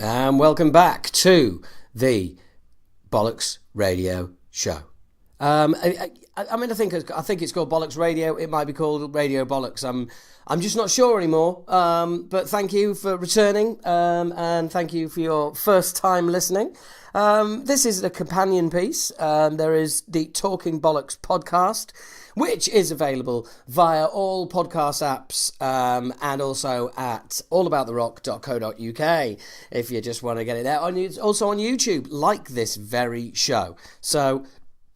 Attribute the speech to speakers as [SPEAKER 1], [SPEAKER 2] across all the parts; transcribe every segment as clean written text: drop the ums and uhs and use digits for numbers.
[SPEAKER 1] And welcome back to the Bollocks Radio Show. I think it's called Bollocks Radio. It might be called Radio Bollocks. I'm just not sure anymore. But thank you for returning, and thank you for your first time listening. This is a companion piece. There is the Talking Bollocks podcast, which is available via all podcast apps, and also at allabouttherock.co.uk if you just want to get it there. It's also on YouTube, like this very show. So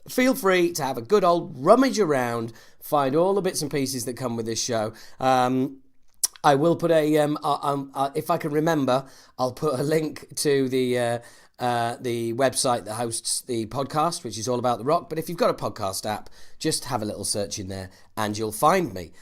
[SPEAKER 1] feel free to have a good old rummage around, find all the bits and pieces that come with this show. I will put if I can remember, I'll put a link to the website that hosts the podcast, which is All About The Rock. But if you've got a podcast app, just have a little search in there and you'll find me.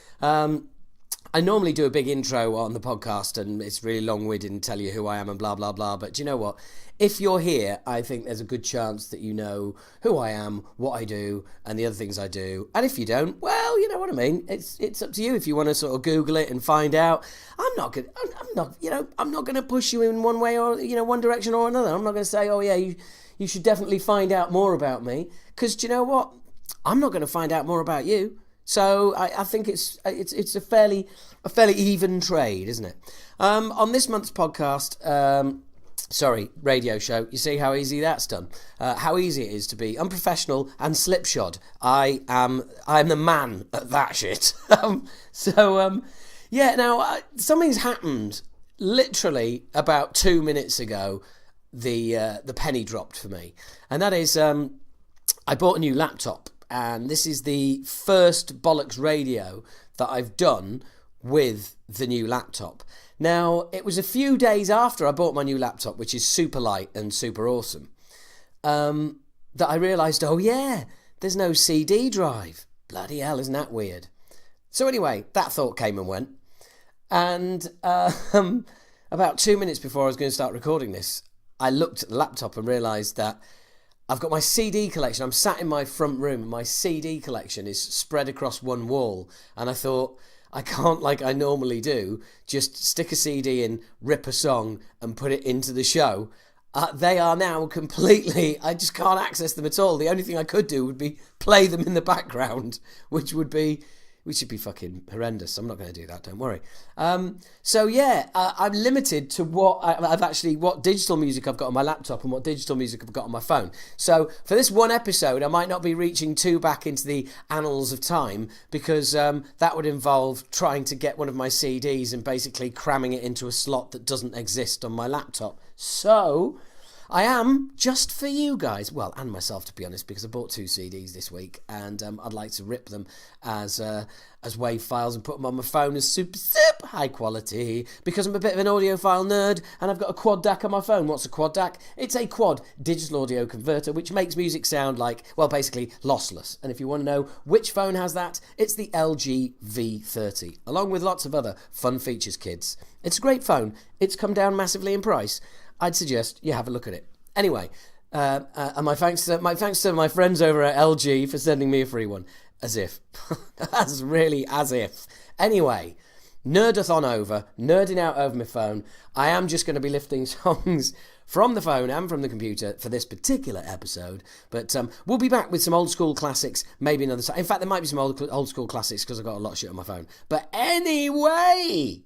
[SPEAKER 1] I normally do a big intro on the podcast and it's really long-winded and tell you who I am and blah, blah, blah. But do you know what? If you're here, I think there's a good chance that you know who I am, what I do, and the other things I do. And if you don't, well, you know what I mean. It's up to you if you want to sort of Google it and find out. I'm not going to push you in one way or one direction or another. I'm not going to say, oh yeah, you should definitely find out more about me, because do you know what? I'm not going to find out more about you. So I think it's a fairly even trade, isn't it? On this month's podcast, radio show, you see how easy that's done. How easy it is to be unprofessional and slipshod. I'm the man at that shit. Now something's happened. Literally about 2 minutes ago, the penny dropped for me, and that is I bought a new laptop. And this is the first Bollocks Radio that I've done with the new laptop. Now, it was a few days after I bought my new laptop, which is super light and super awesome, that I realised, oh yeah, there's no CD drive. Bloody hell, isn't that weird? So anyway, that thought came and went. And about 2 minutes before I was going to start recording this, I looked at the laptop and realised that I've got my CD collection. I'm sat in my front room and my CD collection is spread across one wall. And I thought, I can't, like I normally do, just stick a CD in, rip a song and put it into the show. They are now completely, I just can't access them at all. The only thing I could do would be play them in the background, which would be fucking horrendous. I'm not going to do that, don't worry. I'm limited to what digital music I've got on my laptop and what digital music I've got on my phone. So for this one episode, I might not be reaching too back into the annals of time, because that would involve trying to get one of my CDs and basically cramming it into a slot that doesn't exist on my laptop. So I am, just for you guys, well, and myself, to be honest, because I bought 2 CDs this week, and I'd like to rip them as WAV files and put them on my phone as super high quality, because I'm a bit of an audiophile nerd, and I've got a quad DAC on my phone. What's a quad DAC? It's a quad digital audio converter, which makes music sound like, well, basically lossless. And if you want to know which phone has that, it's the LG V30, along with lots of other fun features, kids. It's a great phone. It's come down massively in price. I'd suggest you have a look at it. Anyway, and my thanks to my friends over at LG for sending me a free one. As if. As if. Anyway, nerdathon over, nerding out over my phone. I am just going to be lifting songs from the phone and from the computer for this particular episode. But we'll be back with some old school classics, maybe another time. In fact, there might be some old school classics because I've got a lot of shit on my phone. But anyway,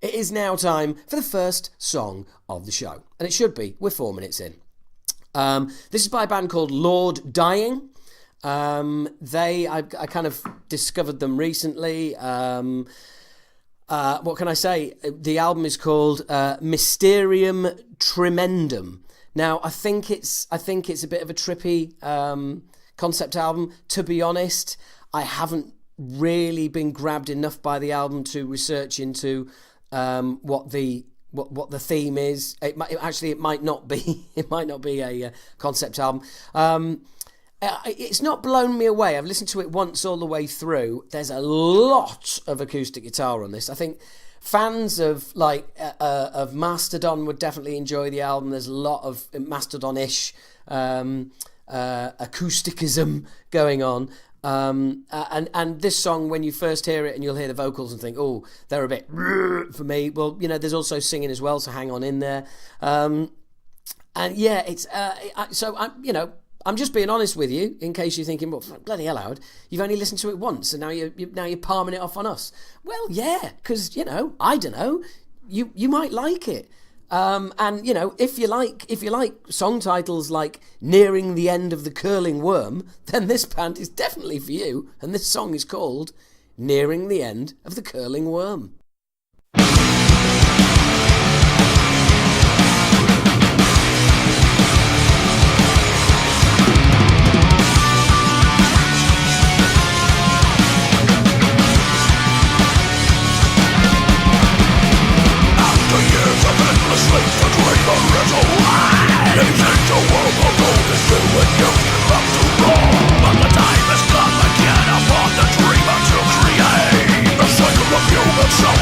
[SPEAKER 1] it is now time for the first song of the show. And it should be. We're 4 minutes in. This is by a band called Lord Dying. I kind of discovered them recently. What can I say? The album is called Mysterium Tremendum. Now, I think it's a bit of a trippy concept album. To be honest, I haven't really been grabbed enough by the album to research into what the theme is. It might not be a concept album. It's not blown me away. I've listened to it once all the way through. There's a lot of acoustic guitar on this. I think fans of of Mastodon would definitely enjoy the album. There's a lot of Mastodon-ish acousticism going on. And this song, when you first hear it and you'll hear the vocals and think, oh, they're a bit for me. Well, you know, there's also singing as well, so hang on in there. And yeah, it's I'm just being honest with you, in case you're thinking, well, bloody hell, Howard, you've only listened to it once, and now you're palming it off on us. Well, yeah, because, you know, I don't know, you might like it. And, you know, if you like song titles like Nearing the End of the Curling Worm, then this band is definitely for you, and this song is called Nearing the End of the Curling Worm.
[SPEAKER 2] Sleep to dream a little light. You think the world will go this through and you give up to wrong. But the time has come again upon the dreamer to create a cycle of human self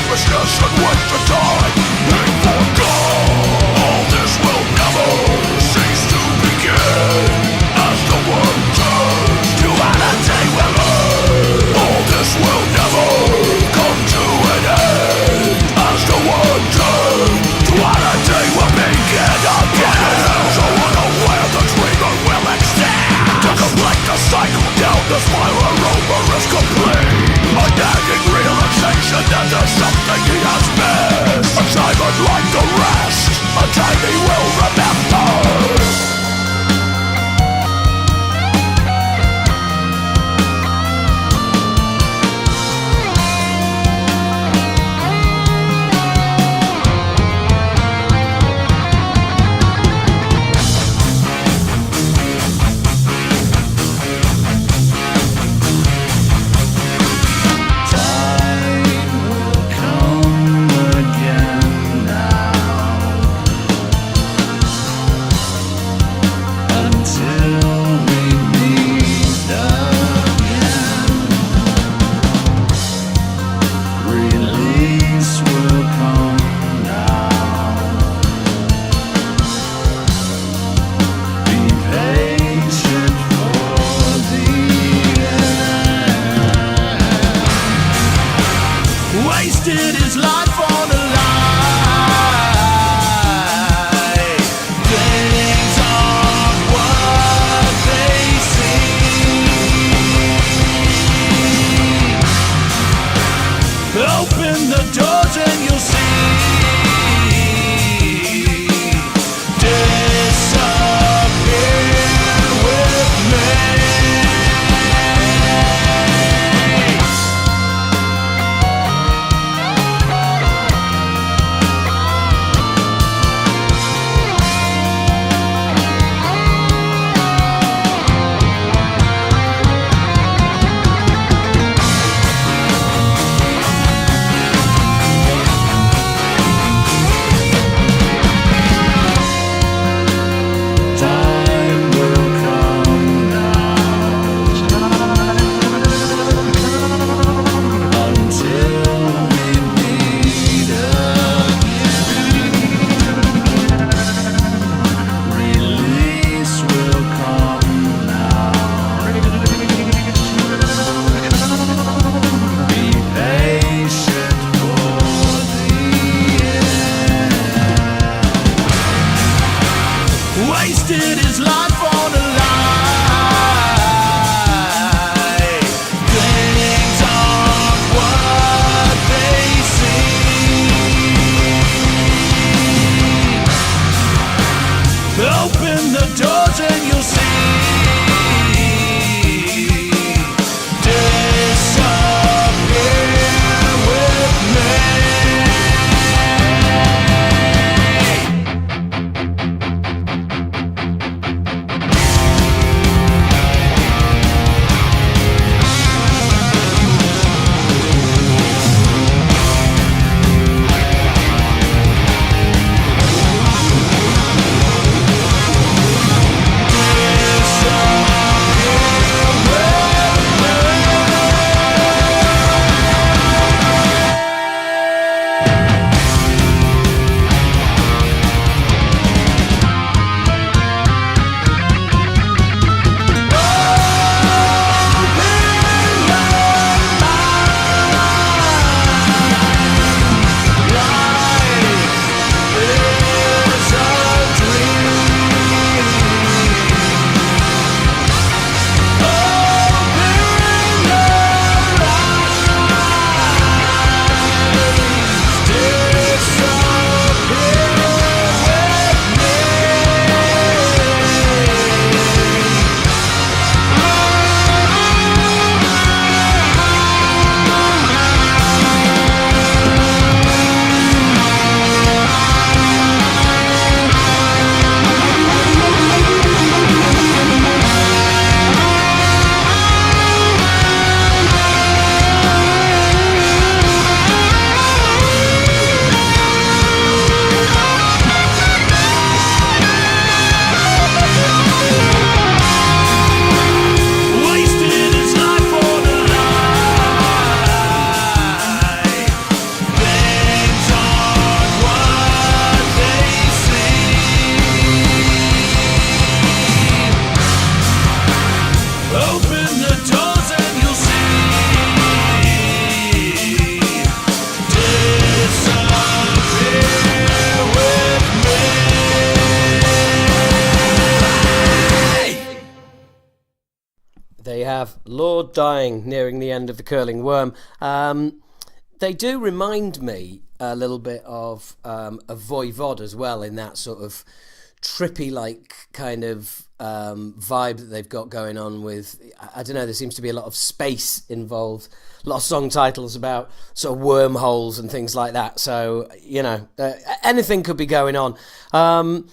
[SPEAKER 2] Open the doors and you'll see. Disappear with me.
[SPEAKER 1] They have Lord Dying nearing the end of the Curling Worm. They do remind me a little bit of Voivod as well, in that sort of trippy, like, kind of vibe that they've got going on with, I don't know, there seems to be a lot of space involved, a lot of song titles about sort of wormholes and things like that. So, you know, anything could be going on. And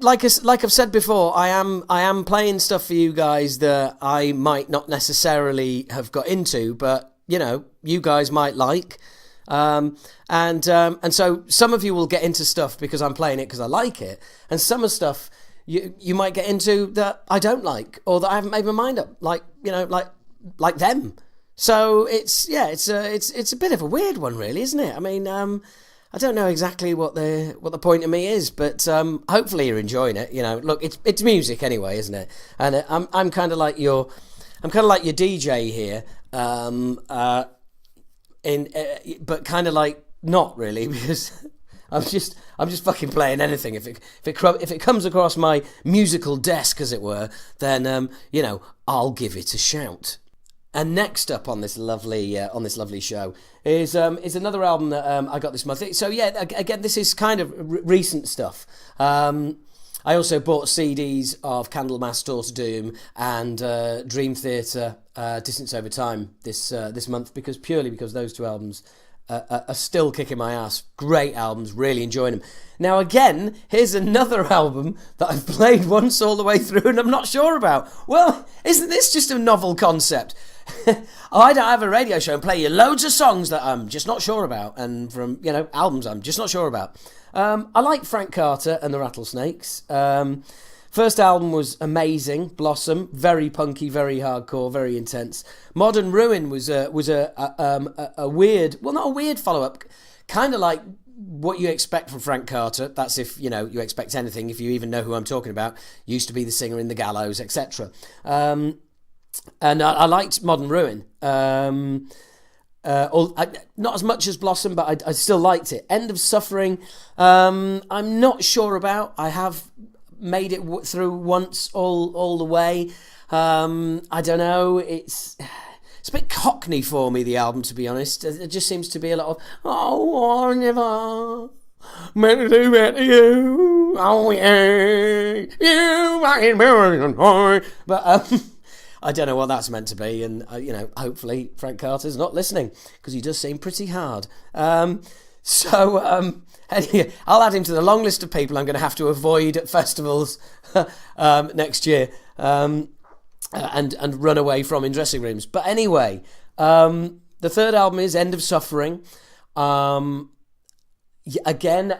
[SPEAKER 1] like I've said before, I am playing stuff for you guys that I might not necessarily have got into, but you know, you guys might like. And so some of you will get into stuff because I'm playing it because I like it, and some of stuff you might get into that I don't like, or that I haven't made my mind up, like, you know, like them. So it's a bit of a weird one, really, isn't it? I mean, I don't know exactly what the point of me is, but hopefully you're enjoying it. You know, look, it's music anyway, isn't it? And I'm kind of like your DJ here, but kind of like not really, because I'm just fucking playing anything. If it comes across my musical desk, as it were, then you know, I'll give it a shout. And next up on this lovely show is another album that I got this month. So yeah, again, this is kind of recent stuff. I also bought CDs of Candlemass, Door to Doom, and Dream Theater, Distance Over Time this month, purely because those two albums are still kicking my ass. Great albums, really enjoying them. Now again, here's another album that I've played once all the way through and I'm not sure about. Well, isn't this just a novel concept? I don't have a radio show and play you loads of songs that I'm just not sure about, and from, you know, albums I'm just not sure about. I like Frank Carter and the Rattlesnakes. First album was amazing, Blossom, very punky, very hardcore, very intense. Modern Ruin was a weird, well, not a weird follow-up, kind of like what you expect from Frank Carter. That's if, you know, you expect anything, if you even know who I'm talking about. Used to be the singer in The Gallows, etc. And I liked Modern Ruin. Not as much as Blossom, but I still liked it. End of Suffering, I'm not sure about. I have made it through once all the way. I don't know. It's a bit Cockney for me, the album, to be honest. It just seems to be a lot of, oh, I never meant to do that to you. Oh, yeah. You fucking boy. But, I don't know what that's meant to be, and you know, hopefully Frank Carter's not listening, because he does seem pretty hard. Anyway, I'll add him to the long list of people I'm going to have to avoid at festivals next year, and run away from in dressing rooms. But anyway, the third album is End of Suffering. Again,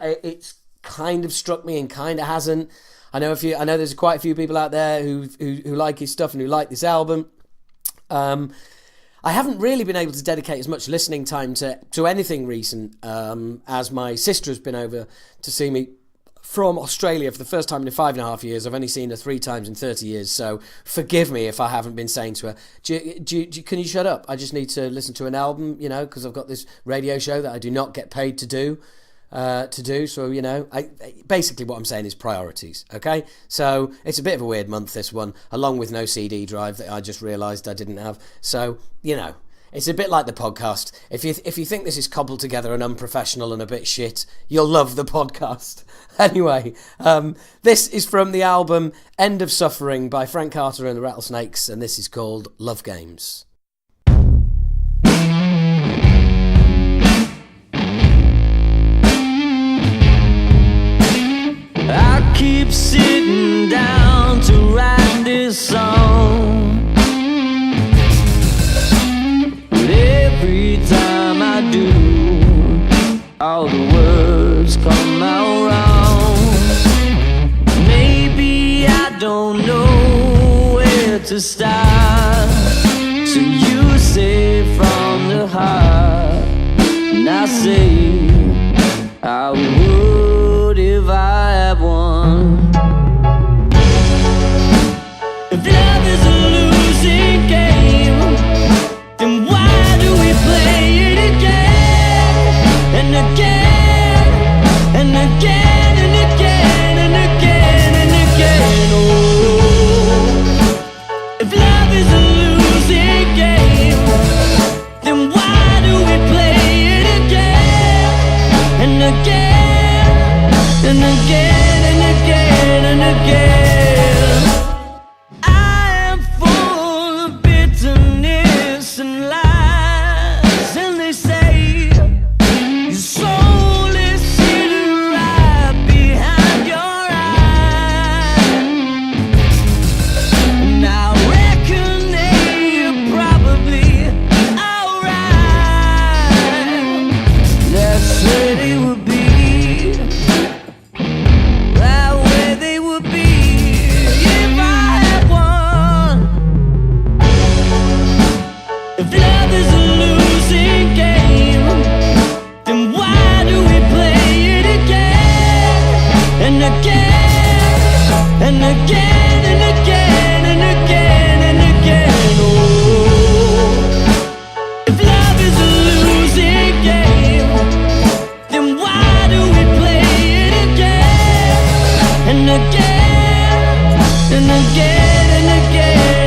[SPEAKER 1] it's kind of struck me and kind of hasn't. I know there's quite a few people out there who like his stuff and who like this album. I haven't really been able to dedicate as much listening time to anything recent, as my sister has been over to see me from Australia for the first time in 5.5 years. I've only seen her 3 times in 30 years, so forgive me if I haven't been saying to her, can you shut up? I just need to listen to an album, you know, because I've got this radio show that I do not get paid to do. So, you know, basically what I'm saying is priorities, okay? So it's a bit of a weird month, this one, along with no CD drive that I just realised I didn't have. So, you know, it's a bit like the podcast. If you think this is cobbled together and unprofessional and a bit shit, you'll love the podcast. Anyway, this is from the album End of Suffering by Frank Carter and the Rattlesnakes, and this is called Love Games.
[SPEAKER 3] I keep sitting down to write this song, but every time I do, all the words come out wrong. Maybe I don't know where to start, so you say from the heart, and I say I would if I had one. If love is a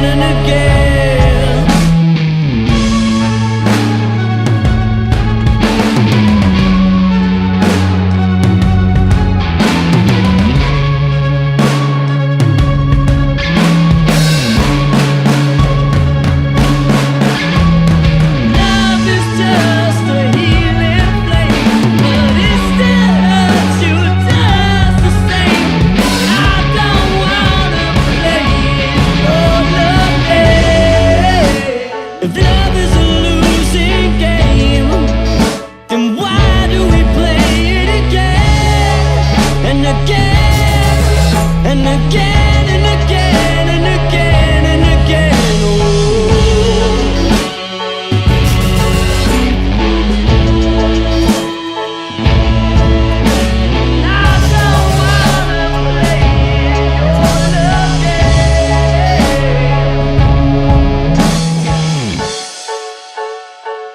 [SPEAKER 3] and again. Love is just a healing flame, but it still hurts you just the same. I don't wanna play your love game. If love is a losing game, then why do we play it again and again and again and again and again and again? Oh. I don't wanna play your love game.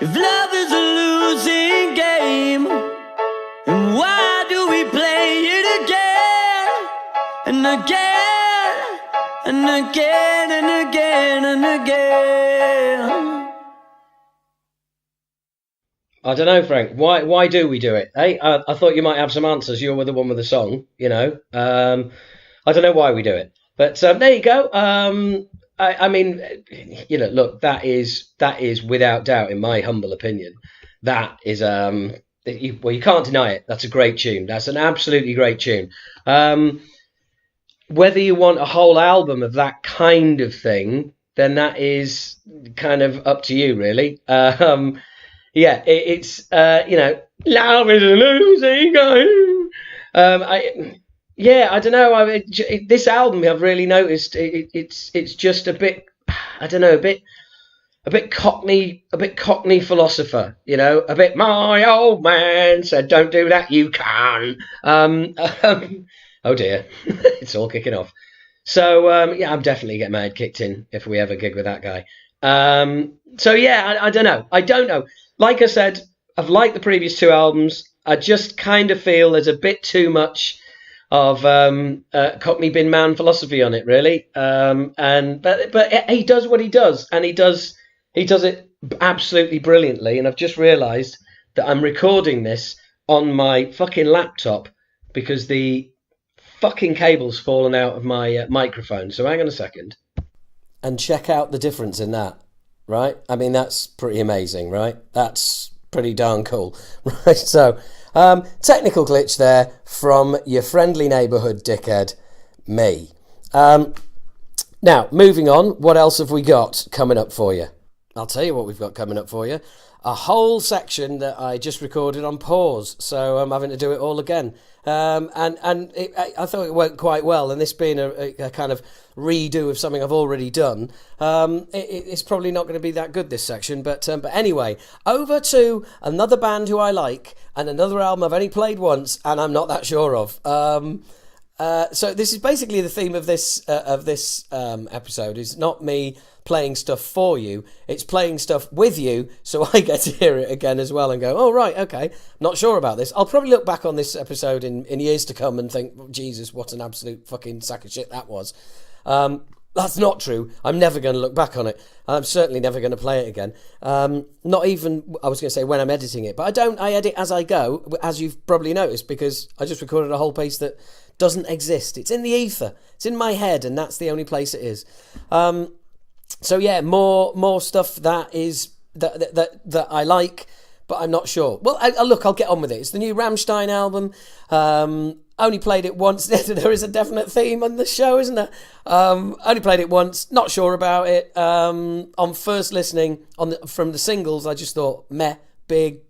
[SPEAKER 3] If love is a losing game, then why do we play it again and again and again and again and again?
[SPEAKER 4] I don't know, Frank. Why do we do it? Hey, I thought you might have some answers. You're the one with the song, you know. I don't know why we do it, but there you go. I mean, you know, look, that is without doubt, in my humble opinion, that is you can't deny it. That's a great tune. That's an absolutely great tune. Whether you want a whole album of that kind of thing, then that is kind of up to you, really. Yeah, it's you know, love is a losing game. I don't know. This album, I've really noticed it's just a bit, I don't know, a bit cockney philosopher, you know, a bit my old man said don't do that, you can. Oh dear, it's all kicking off. So yeah, I'm definitely getting my head kicked in if we ever gig with that guy. So yeah, I don't know. I don't know. Like I said, I've liked the previous two albums. I just kind of feel there's a bit too much of Cockney bin man philosophy on it, really. But he does what he does, and he does it absolutely brilliantly. And I've just realised that I'm recording this on my fucking laptop because the fucking cable's fallen out of my microphone. So hang on a second.
[SPEAKER 1] And check out the difference in that, right? I mean, that's pretty amazing, right? That's pretty darn cool, right? So, technical glitch there from your friendly neighbourhood dickhead, me. Now, moving on, what else have we got coming up for you? I'll tell you what we've got coming up for you. A whole section that I just recorded on pause, so I'm having to do it all again. I thought it went quite well, and this being a kind of redo of something I've already done, it's probably not going to be that good, this section. But anyway, over to another band who I like, and another album I've only played once, and I'm not that sure of. So this is basically the theme of this episode. Is not me playing stuff for you, it's playing stuff with you, so I get to hear it again as well and go, oh right, okay, not sure about this. I'll probably look back on this episode in years to come and think, oh, Jesus, what an absolute fucking sack of shit that was. That's not true. I'm never going to look back on it. I'm certainly never going to play it again. Not even, I was going to say when I'm editing it, but I edit as I go, as you've probably noticed, because I just recorded a whole piece that doesn't exist. It's in the ether. It's in my head, and that's the only place it is. So yeah, more stuff that I like, but I'm not sure. Well, I'll get on with it. It's the new Rammstein album. Only played it once. There is a definite theme on the show, isn't there? Only played it once. Not sure about it. On first listening from the singles, I just thought meh, big,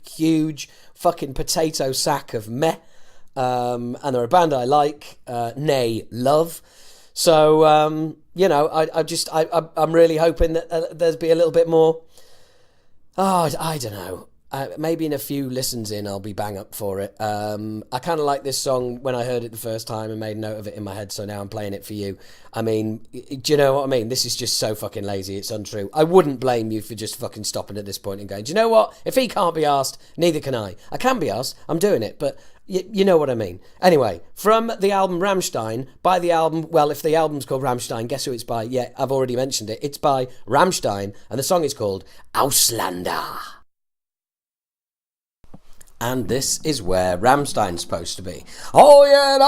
[SPEAKER 1] huge fucking potato sack of meh. And they're a band I like, nay, love. So, I'm really hoping that there's be a little bit more. Oh, I don't know. Maybe in a few listens in, I'll be bang up for it. I kind of like this song when I heard it the first time and made a note of it in my head, so now I'm playing it for you. I mean, do you know what I mean? This is just so fucking lazy, it's untrue. I wouldn't blame you for just fucking stopping at this point and going, do you know what? If he can't be asked, neither can I. I can be asked, I'm doing it, but You know what I mean. Anyway, from the album Rammstein, by the album, well, if the album's called Rammstein, guess who it's by? Yeah, I've already mentioned it. It's by Rammstein, and the song is called Auslander. And this is where Rammstein's supposed to be. Oh yeah, and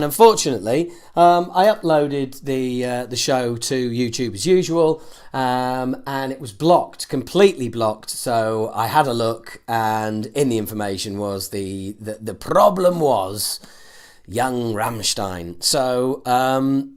[SPEAKER 1] unfortunately, I uploaded the show to YouTube as usual, and it was blocked, completely blocked. So I had a look, and in the information was the problem was young Rammstein. So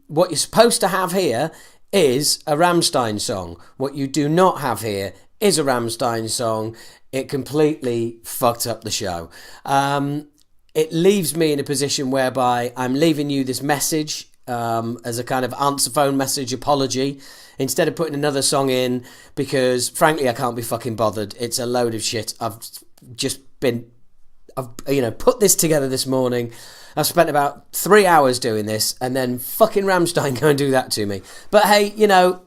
[SPEAKER 1] what you're supposed to have here is a Rammstein song. What you do not have here is a Rammstein song. It completely fucked up the show. It leaves me in a position whereby I'm leaving you this message as a kind of answer phone message apology instead of putting another song in, because frankly I can't be fucking bothered. It's a load of shit. I've put this together this morning. I've spent about 3 hours doing this, and then fucking Rammstein go and do that to me. But hey,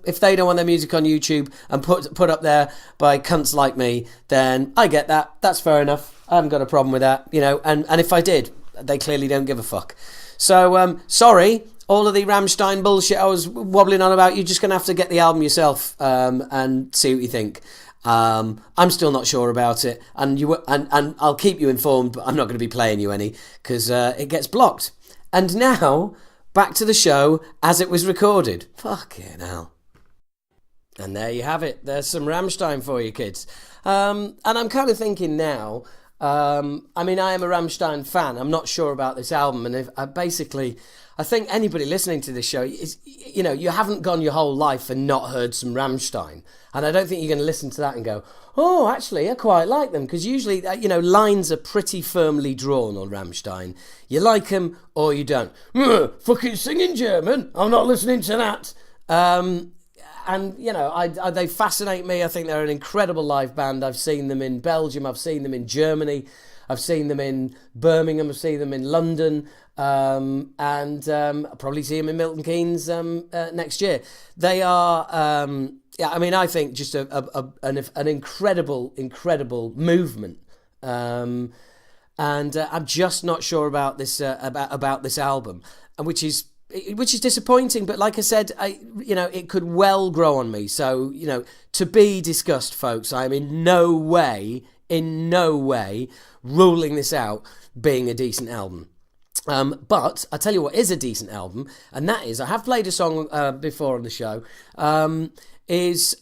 [SPEAKER 1] if they don't want their music on YouTube and put up there by cunts like me, then I get that. That's fair enough. I haven't got a problem with that, and if I did, they clearly don't give a fuck. So, sorry, all of the Rammstein bullshit I was wobbling on about, you're just going to have to get the album yourself and see what you think. I'm still not sure about it, and I'll keep you informed, but I'm not going to be playing you any because it gets blocked. And now back to the show as it was recorded. Fucking hell. And there you have it. There's some Rammstein for you, kids. And I'm kind of thinking now. I am a Rammstein fan. I'm not sure about this album, and I think anybody listening to this show is, you haven't gone your whole life and not heard some Rammstein. And I don't think you're going to listen to that and go, oh, actually, I quite like them. Because usually, lines are pretty firmly drawn on Rammstein. You like them or you don't. Fucking singing German. I'm not listening to that. They fascinate me. I think they're an incredible live band. I've seen them in Belgium. I've seen them in Germany. I've seen them in Birmingham. I've seen them in London. And I'll probably see them in Milton Keynes next year. They are... I think just an incredible movement, and I'm just not sure about this about this album, and which is disappointing. But like I said, it could well grow on me. So to be discussed, folks. I'm in no way ruling this out being a decent album. But I tell you what is a decent album, and that is, I have played a song before on the show. Is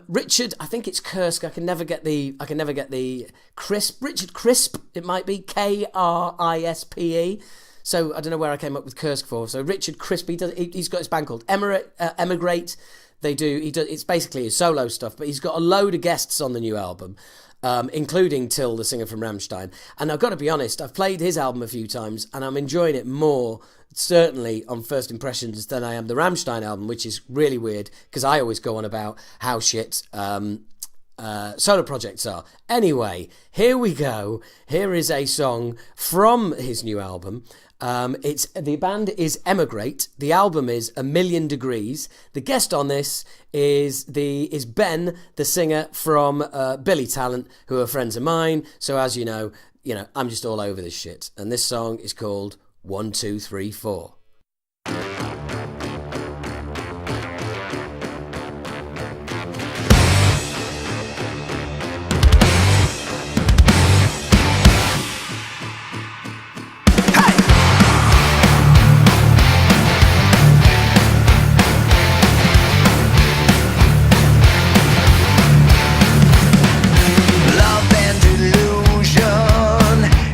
[SPEAKER 1] Richard? I think it's Kursk. I can never get the Crisp. Richard Crisp. It might be Krispe. So I don't know where I came up with Kursk for. So Richard Crisp. He's got his band called Emigrate. It's basically his solo stuff, but he's got a load of guests on the new album. Including Till, the singer from Rammstein. And I've got to be honest, I've played his album a few times, and I'm enjoying it more, certainly on first impressions, than I am the Rammstein album, which is really weird, because I always go on about how shit solo projects are. Anyway, here we go. Here is a song from his new album. The band is Emigrate. The album is A Million Degrees. The guest on this is Ben, the singer from Billy Talent, who are friends of mine. So as you know, I'm just all over this shit. And this song is called 1, 2, 3, 4.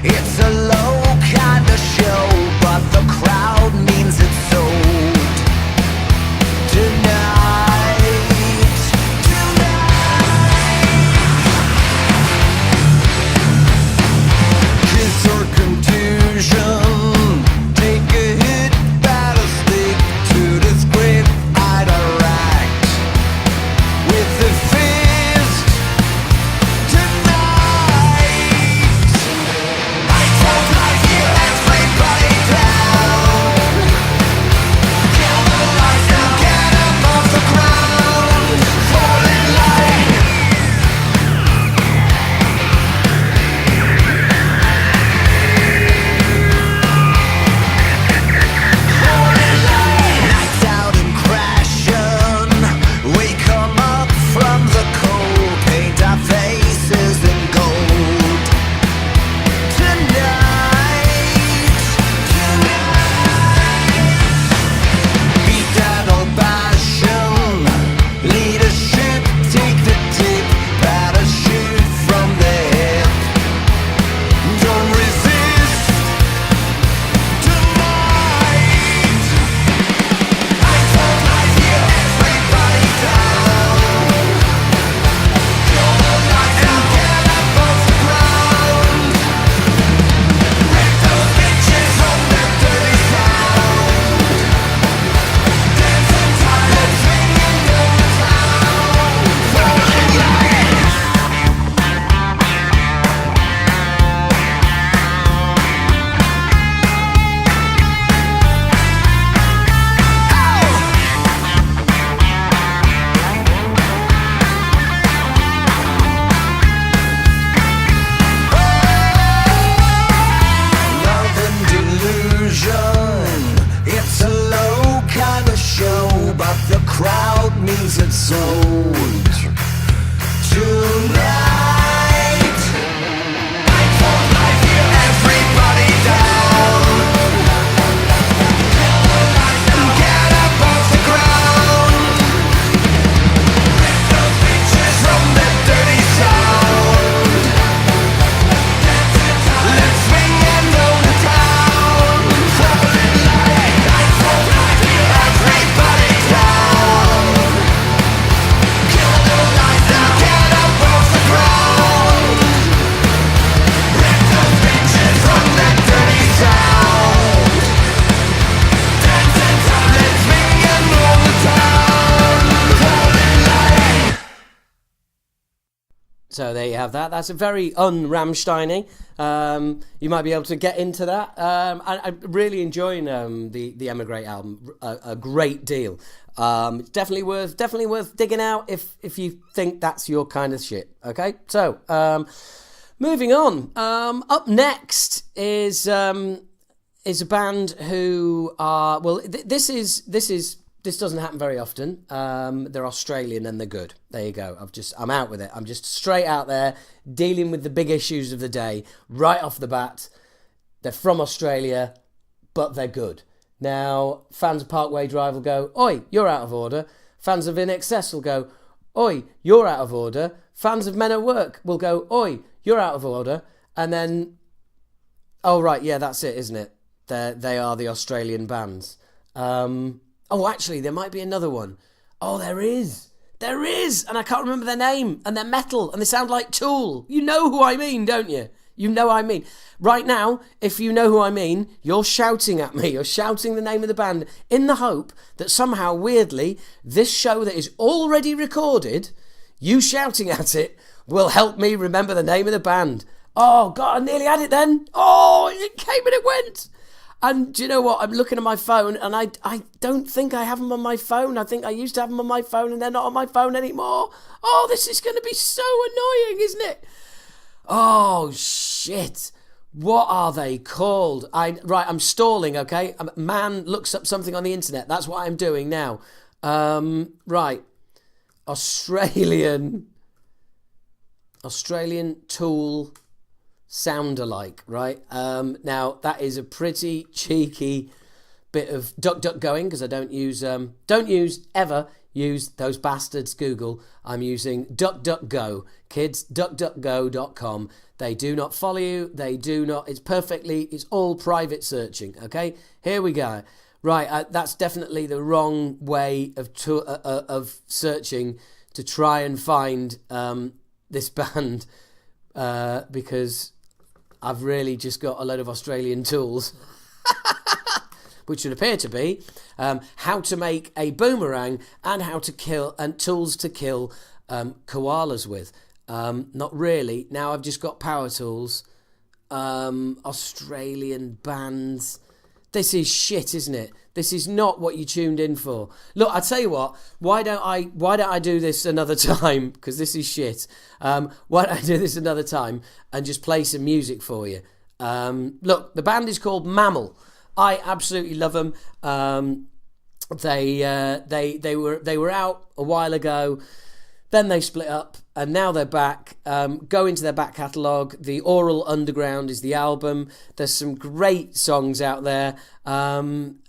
[SPEAKER 2] It's a low kind of show, but the crowd but the crowd means it's sold tonight. Night for life, everybody down. Get up off the ground. From the dirty sound. Let's swing and roll the town. Falling like night for life, everybody down. Kill the lights now, get up off the ground. Rip the bitches from the dirty sound. Dance and time, let's swing and roll the town. Falling like.
[SPEAKER 1] So there you have that. That's a very un-Rammstein-y. You might be able to get into that. I'm really enjoying the Emigrate album a great deal. It's definitely worth digging out if you think that's your kind of shit. Okay, so moving on. Up next is a band who are this doesn't happen very often. They're Australian and they're good. There you go. I'm out with it. I'm just straight out there dealing with the big issues of the day right off the bat. They're from Australia, but they're good. Now, fans of Parkway Drive will go, "Oi, you're out of order." Fans of In Excess will go, "Oi, you're out of order." Fans of Men at Work will go, "Oi, you're out of order." And then, oh right, yeah, that's it, isn't it? They are the Australian bands. Oh, actually, there might be another one. Oh, there is. There is. And I can't remember their name. And they're metal. And they sound like Tool. You know who I mean, don't you? You know what I mean. Right now, if you know who I mean, you're shouting at me. You're shouting the name of the band in the hope that somehow, weirdly, this show that is already recorded, you shouting at it, will help me remember the name of the band. Oh, God, I nearly had it then. Oh, it came and it went. And do you know what? I'm looking at my phone and I don't think I have them on my phone. I think I used to have them on my phone and they're not on my phone anymore. Oh, this is going to be so annoying, isn't it? Oh, shit. What are they called? I'm stalling, okay? A man looks up something on the internet. That's what I'm doing now. Right. Australian Tool sound alike, right? Now that is a pretty cheeky bit of duck going because I don't ever use those bastards Google. I'm using DuckDuckGo, kids. DuckDuckGo.com. They do not follow you. They do not. It's all private searching. Okay, here we go. Right, that's definitely the wrong way of searching to try and find this band because I've really just got a load of Australian tools, which would appear to be how to make a boomerang and how to kill and tools to kill koalas with. Not really. Now I've just got power tools. Australian bands. This is shit, isn't it? This is not what you tuned in for. Look, I tell you what. Why don't I do this another time? Because this is shit. Why don't I do this another time and just play some music for you? Look, the band is called Mammal. I absolutely love them. They were out a while ago. Then they split up, and now they're back. Go into their back catalogue. The Oral Underground is the album. There's some great songs out there, and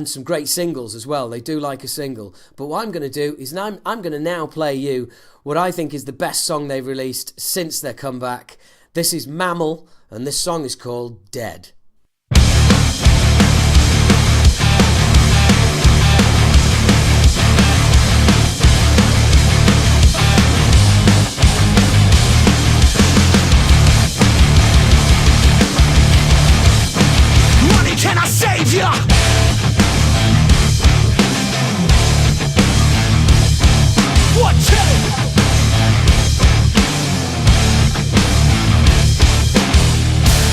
[SPEAKER 1] some great singles as well. They do like a single. But what I'm going to do is I'm going to now play you what I think is the best song they've released since their comeback. This is Mammal, and this song is called Dead.
[SPEAKER 2] Can I save ya? What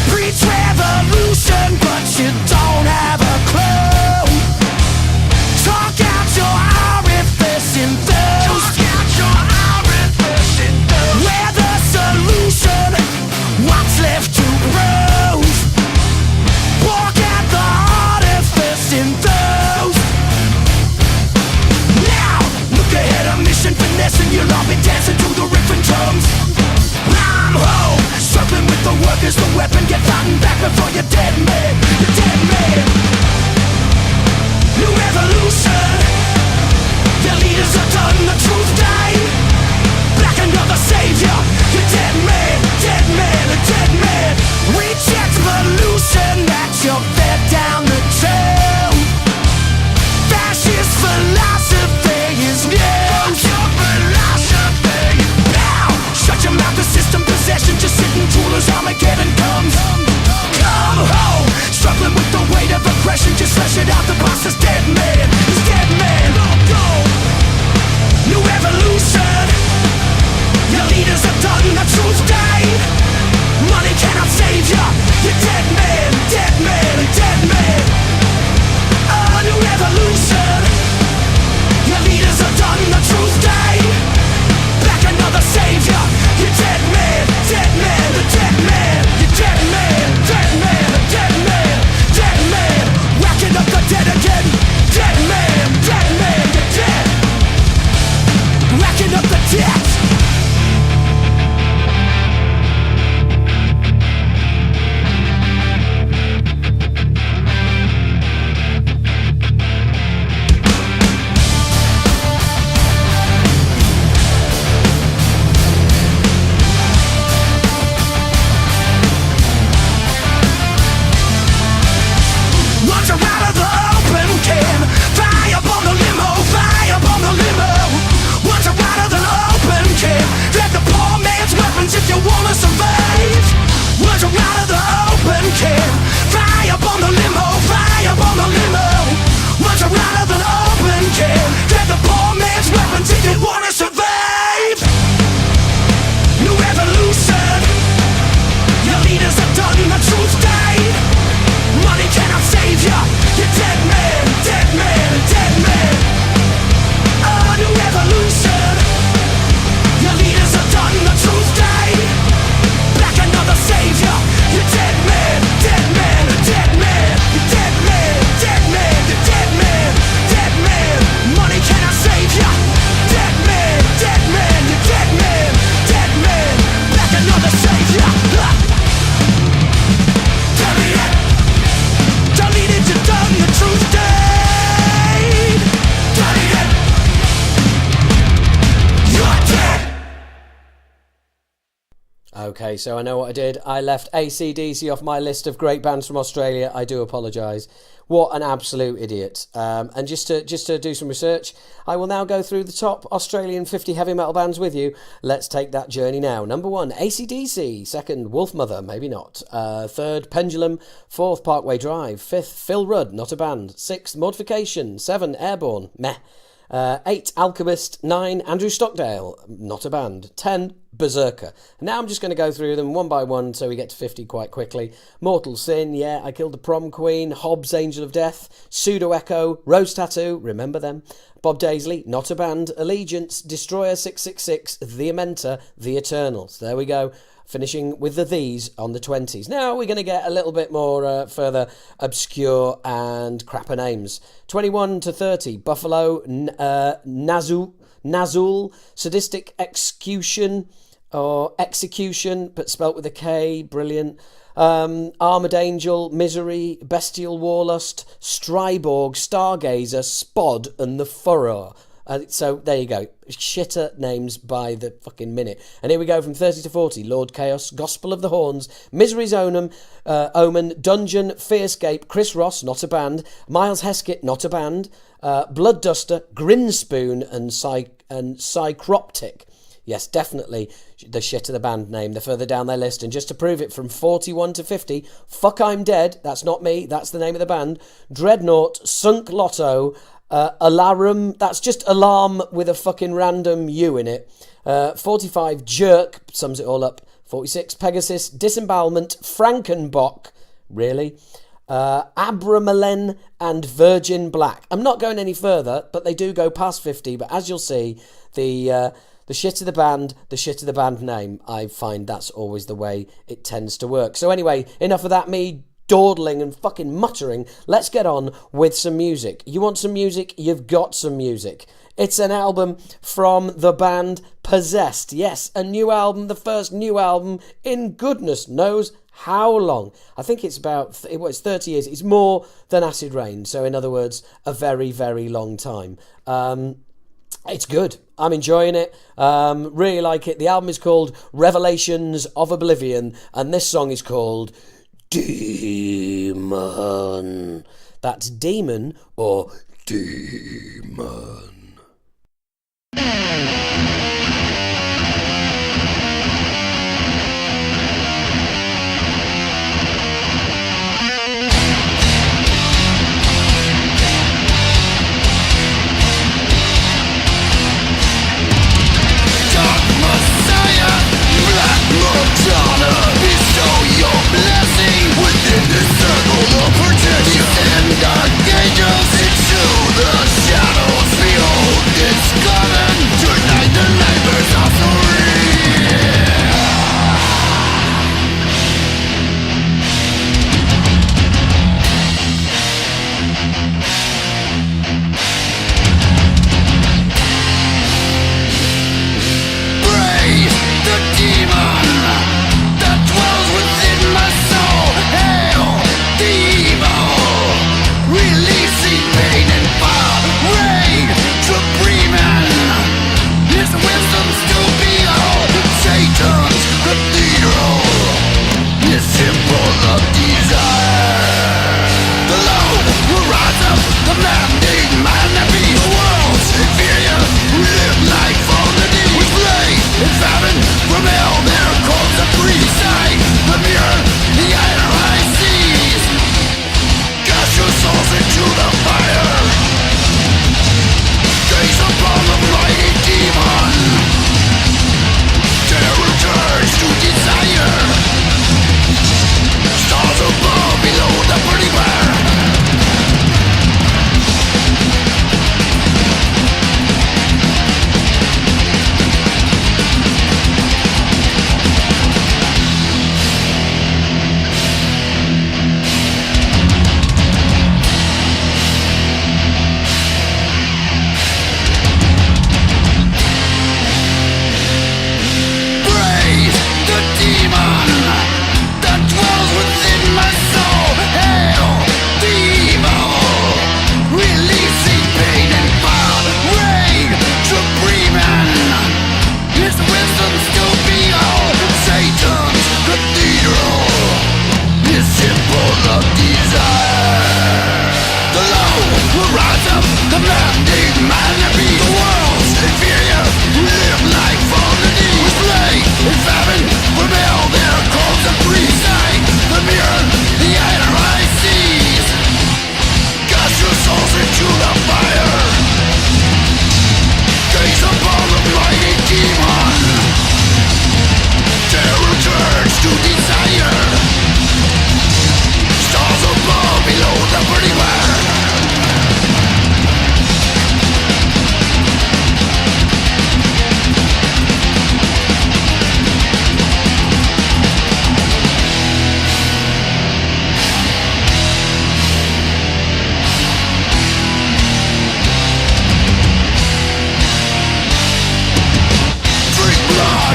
[SPEAKER 2] Pre-revolution
[SPEAKER 1] Okay, so I know what I did. I left AC/DC off my list of great bands from Australia. I do apologise. What an absolute idiot. And just to do some research, I will now go through the top Australian 50 heavy metal bands with you. Let's take that journey now. Number 1, AC/DC. Second, Wolfmother, maybe not. Third, Pendulum. Fourth, Parkway Drive. Fifth, Phil Rudd, not a band. Sixth, Mortification. 7, Airborne, meh. 8, Alchemist. 9, Andrew Stockdale, not a band. 10, Berserker. Now I'm just going to go through them one by one so we get to 50 quite quickly. Mortal Sin, yeah, I Killed the Prom Queen. Hobbs, Angel of Death. Pseudo Echo, Rose Tattoo, remember them. Bob Daisley, not a band. Allegiance, Destroyer 666, The Amenta, The Eternals. There we go. Finishing with the These on the 20s. Now we're going to get a little bit more further obscure and crapper names. 21 to 30, Buffalo, Nazul, Sadistic Execution, or Execution, but spelt with a K, brilliant. Armoured Angel, Misery, Bestial Warlust, Stryborg, Stargazer, Spod, and The Furrow. So there you go. Shitter names by the fucking minute. And here we go from 30 to 40. Lord Chaos, Gospel of the Horns, Misery's Omen, Dungeon, Fearscape, Chris Ross, not a band, Miles Heskett, not a band, Bloodduster, Grinspoon, and Psychroptic. Yes, definitely the shit of the band name. They're further down their list. And just to prove it, from 41 to 50, Fuck I'm Dead, that's not me, that's the name of the band, Dreadnought, Sunk Lotto, Alarum, that's just alarm with a fucking random U in it. 45, Jerk, sums it all up. 46, Pegasus, Disembowelment, Frankenbock, really? Abramelen and Virgin Black. I'm not going any further, but they do go past 50. But as you'll see, the shit of the band name, I find that's always the way it tends to work. So anyway, enough of that, me dawdling and fucking muttering. Let's get on with some music. You want some music? You've got some music. It's an album from the band Possessed. Yes, a new album, the first new album in goodness knows how long. I think it's about, it's 30 years. It's more than Acid Rain. So in other words, a very, very long time. It's good. I'm enjoying it. Really like it. The album is called Revelations of Oblivion, and this song is called Demon. That's demon or demon.
[SPEAKER 2] Bestow your blessing within the circle of protection. Send archangels into the shadows beyond. inferior, who live life on the knees. With plague and famine, prevail their codes of grease. Sight, the mirror, the inner eye sees. Cast your souls into the fire. Gaze upon the blinding demon. Terror turns to desire. Stars above, below the burning land.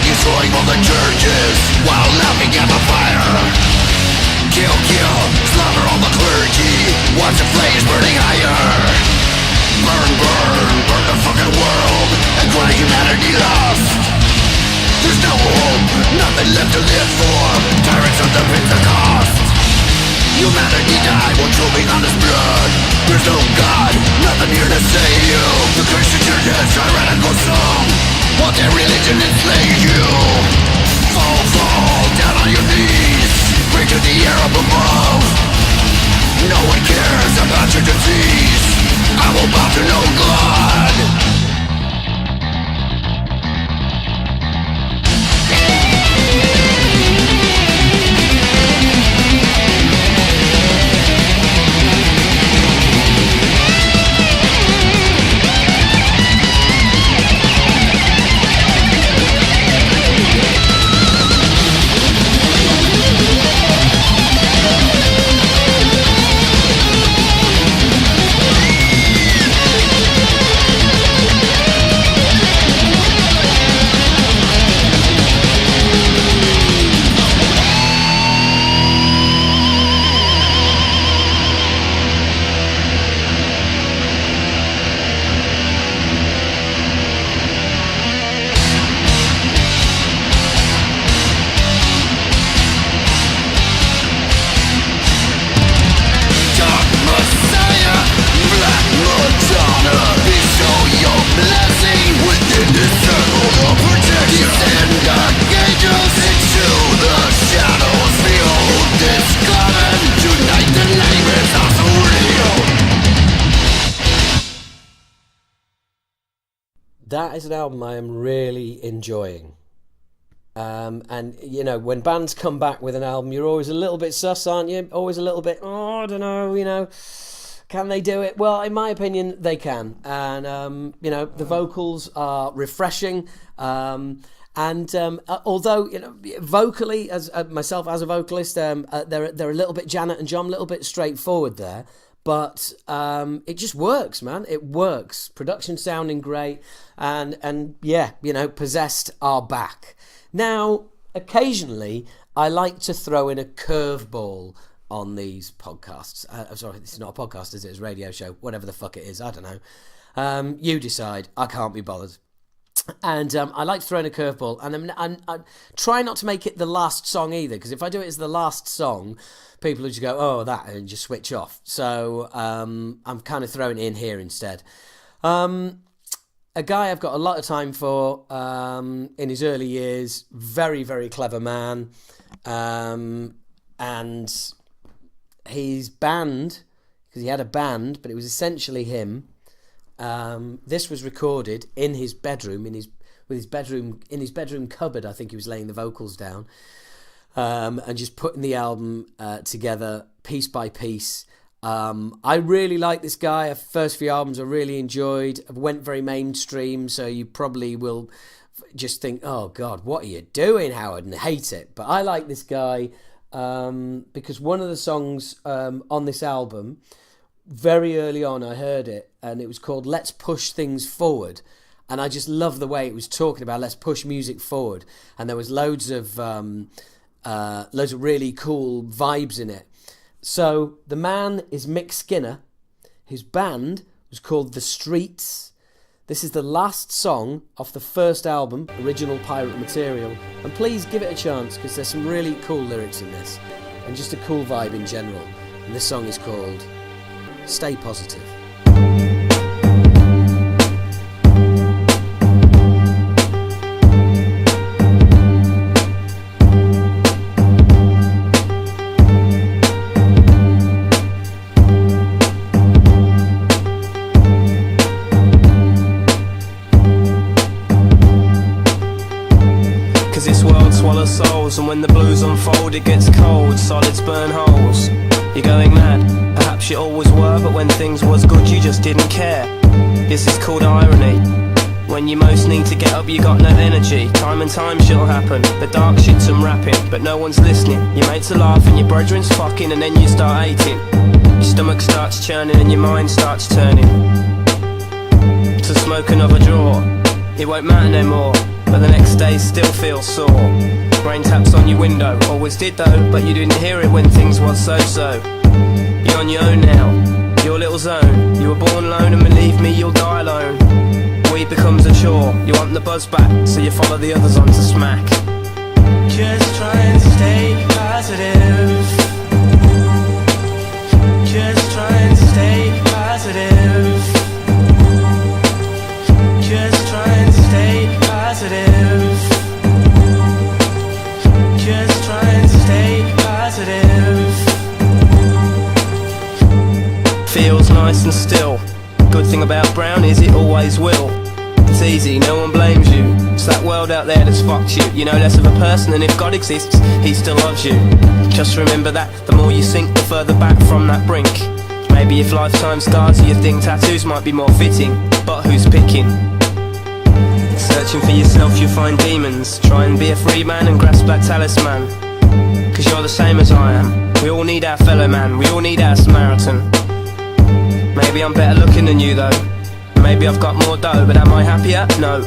[SPEAKER 2] Destroying all the churches while laughing at the fire. Kill, kill, slaughter all the clergy. Watch the flames burning higher. Burn, burn, burn the fucking world and cry humanity lost. There's no hope, nothing left to live for. Tyrants of the Pentecost. Humanity died while choking on his blood. There's no God, nothing here to save you. The Christian church is tyrannical song. What their religion enslaves you. Fall, fall, down on your knees. Pray to the air up above. No one cares about your disease. I will bow to no God.
[SPEAKER 1] That is an album I am really enjoying. And, you know, when bands come back with an album, you're always a little bit sus, aren't you? Always a little bit, oh, I don't know, you know, can they do it? Well, in my opinion, they can. And, you know, the vocals are refreshing. Although, you know, vocally, as myself as a vocalist, they're a little bit Janet and John, a little bit straightforward there. But it just works, man. It works. Production sounding great. And yeah, you know, Possessed are back. Now, occasionally, I like to throw in a curveball on these podcasts. I'm sorry, this is not a podcast, is it? It's a radio show. Whatever the fuck it is, I don't know. You decide. I can't be bothered. And I like to throw in a curveball. And I'm try not to make it the last song either, because if I do it as the last song, people will just go, oh, that, and just switch off. So I'm kind of throwing it in here instead. A guy I've got a lot of time for in his early years, very, very clever man. And his band, because he had a band, but it was essentially him. This was recorded in his bedroom, in his bedroom cupboard. I think he was laying the vocals down, and just putting the album together piece by piece. I really like this guy. First few albums I really enjoyed. Went very mainstream, so you probably will just think, oh God, what are you doing, Howard, and hate it. But I like this guy because one of the songs on this album, very early on I heard it, and it was called Let's Push Things Forward. And I just love the way it was talking about let's push music forward. And there was loads of really cool vibes in it. So the man is Mick Skinner. His band was called The Streets. This is the last song off the first album, Original Pirate Material. And please give it a chance, because there's some really cool lyrics in this. And just a cool vibe in general. And this song is called Stay Positive.
[SPEAKER 5] of souls, and when the blues unfold it gets cold, solids burn holes. You're going mad, perhaps you always were, but when things was good you just didn't care. This is called irony. When you most need to get up you got no energy. Time and time shit'll happen, the dark shit's unwrapping, but no one's listening. Your mates are laughing, your brethren's fucking, and then you start hating. Your stomach starts churning and your mind starts turning to smoke another draw. It won't matter no more, but the next day still feels sore. Rain taps on your window, always did though, but you didn't hear it when things was so-so. You're on your own now, your little zone. You were born alone and believe me you'll die alone. Weed becomes a chore, you want the buzz back, so you follow the others on to smack.
[SPEAKER 3] Just trying to stay positive. Just trying to stay positive. Just trying to stay positive. Just trying to stay positive.
[SPEAKER 5] Feels nice and still. Good thing about brown is it always will. It's easy, no one blames you. It's that world out there that's fucked you. You're no less of a person, and if God exists, he still loves you. Just remember that the more you sink, the further back from that brink. Maybe if lifetime scars are your thing, tattoos might be more fitting, but who's picking? Searching for yourself you'll find demons. Try and be a free man and grasp that talisman, cause you're the same as I am. We all need our fellow man, we all need our Samaritan. Maybe I'm better looking than you though. Maybe I've got more dough, but am I happier? No.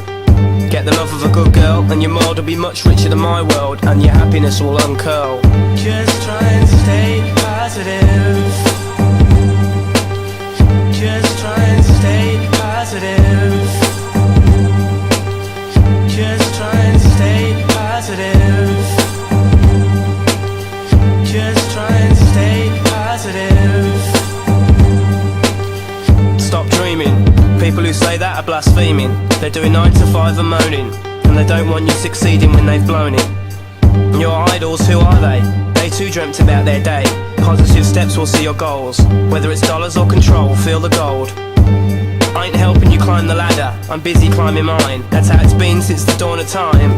[SPEAKER 5] Get the love of a good girl and your world will be much richer than my world, and your happiness will uncurl.
[SPEAKER 3] Just trying to stay positive. Just trying to stay positive. Just trying to stay positive. Just trying to stay positive.
[SPEAKER 5] Stop dreaming. People who say that are blaspheming. They're doing 9 to 5 and moaning, and they don't want you succeeding when they've blown it. And your idols, who are they? They too dreamt about their day. Positive steps will see your goals. Whether it's dollars or control, feel the gold. I ain't helping you climb the ladder, I'm busy climbing mine. That's how it's been since the dawn of time.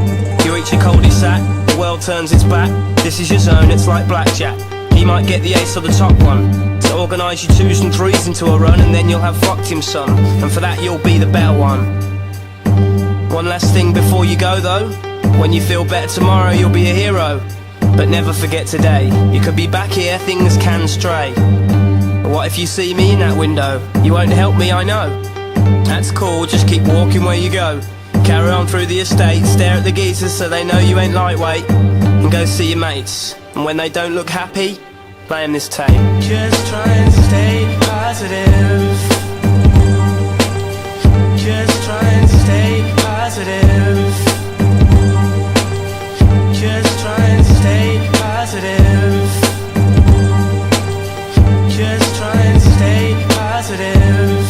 [SPEAKER 5] You reach your cul-de-sac, the world turns its back. This is your zone, it's like blackjack. He might get the ace or the top one. So organise your 2s and 3s into a run, and then you'll have fucked him some. And for that you'll be the better one. One last thing before you go though. When you feel better tomorrow you'll be a hero, but never forget today. You could be back here, things can stray. But what if you see me in that window? You won't help me, I know. That's cool, just keep walking where you go. Carry on through the estate, stare at the geezers so they know you ain't lightweight, and go see your mates. And when they don't look happy, play 'em this tape.
[SPEAKER 3] Just trying to stay positive. Just trying to stay positive. Just trying to stay positive. Just trying to stay positive.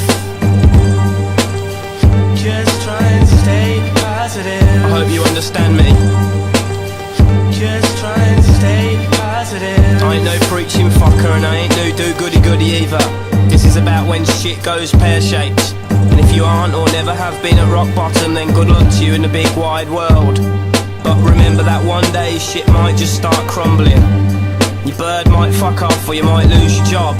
[SPEAKER 3] Just trying to stay positive.
[SPEAKER 5] I hope you understand me.
[SPEAKER 3] Just trying to stay positive.
[SPEAKER 5] I ain't no preaching fucker, and I ain't no do-goody-goody either. This is about when shit goes pear-shaped. And if you aren't or never have been at rock bottom, then good luck to you in the big wide world. But remember that one day shit might just start crumbling. Your bird might fuck off or you might lose your job.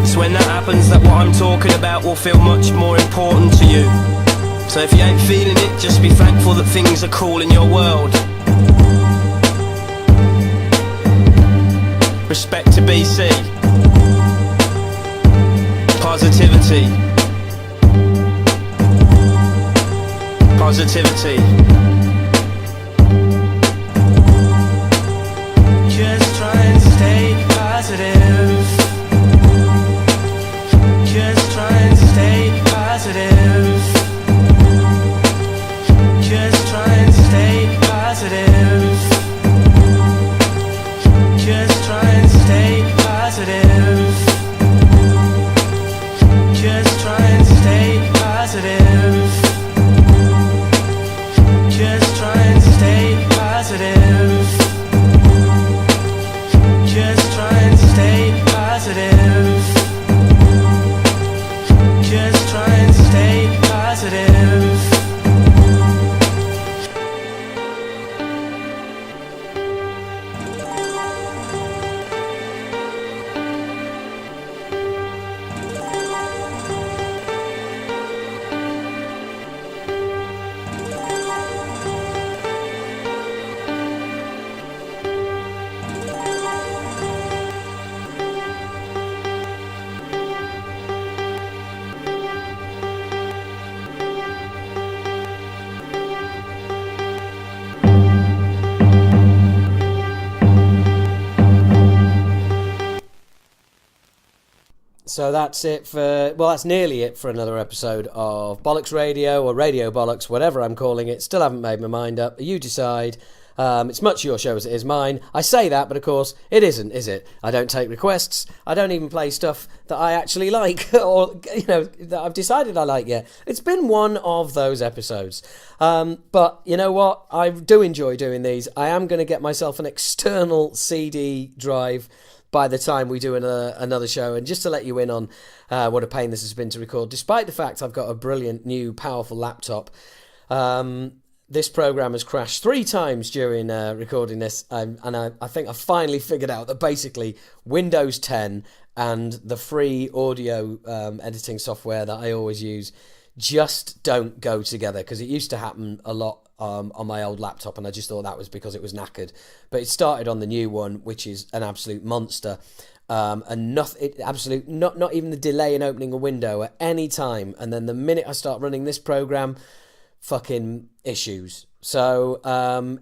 [SPEAKER 5] It's when that happens that what I'm talking about will feel much more important to you. So if you ain't feeling it, just be thankful that things are cool in your world. Respect to BC. Positivity. Positivity.
[SPEAKER 3] Just trying to stay positive. Just trying to stay positive. Just trying to stay positive. Just trying to stay positive. Just trying to stay positive. Just trying to stay positive. Just trying to stay positive. Just trying to stay positive.
[SPEAKER 1] So that's it for, well, that's nearly it for another episode of Bollocks Radio, or Radio Bollocks, whatever I'm calling it. Still haven't made my mind up. You decide. It's much your show as it is mine. I say that, but of course it isn't, is it? I don't take requests. I don't even play stuff that I actually like, or that I've decided I like yet. It's been one of those episodes. But you know what? I do enjoy doing these. I am going to get myself an external CD drive by the time we do another show, and just to let you in on what a pain this has been to record, despite the fact I've got a brilliant new powerful laptop. This program has crashed 3 times during recording this, and I think I finally figured out that basically Windows 10 and the free audio editing software that I always use just don't go together, because it used to happen a lot on my old laptop, and I just thought that was because it was knackered. But it started on the new one, which is an absolute monster, and not even the delay in opening a window at any time. And then the minute I start running this program, fucking issues. So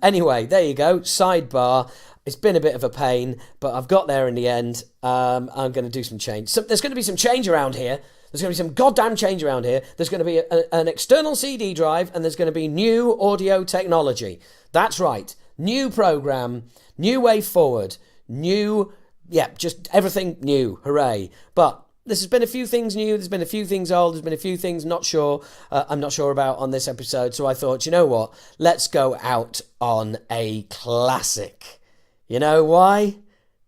[SPEAKER 1] anyway, there you go. Sidebar. It's been a bit of a pain, but I've got there in the end. I'm going to do some change. So there's going to be some change around here. There's going to be some goddamn change around here. There's going to be an external CD drive, and there's going to be new audio technology. That's right. New program, new way forward, just everything new. Hooray. But there's been a few things new, there's been a few things old, there's been a few things I'm not sure about on this episode. So I thought, you know what? Let's go out on a classic. You know why?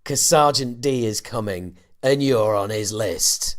[SPEAKER 1] Because Sergeant D is coming and you're on his list.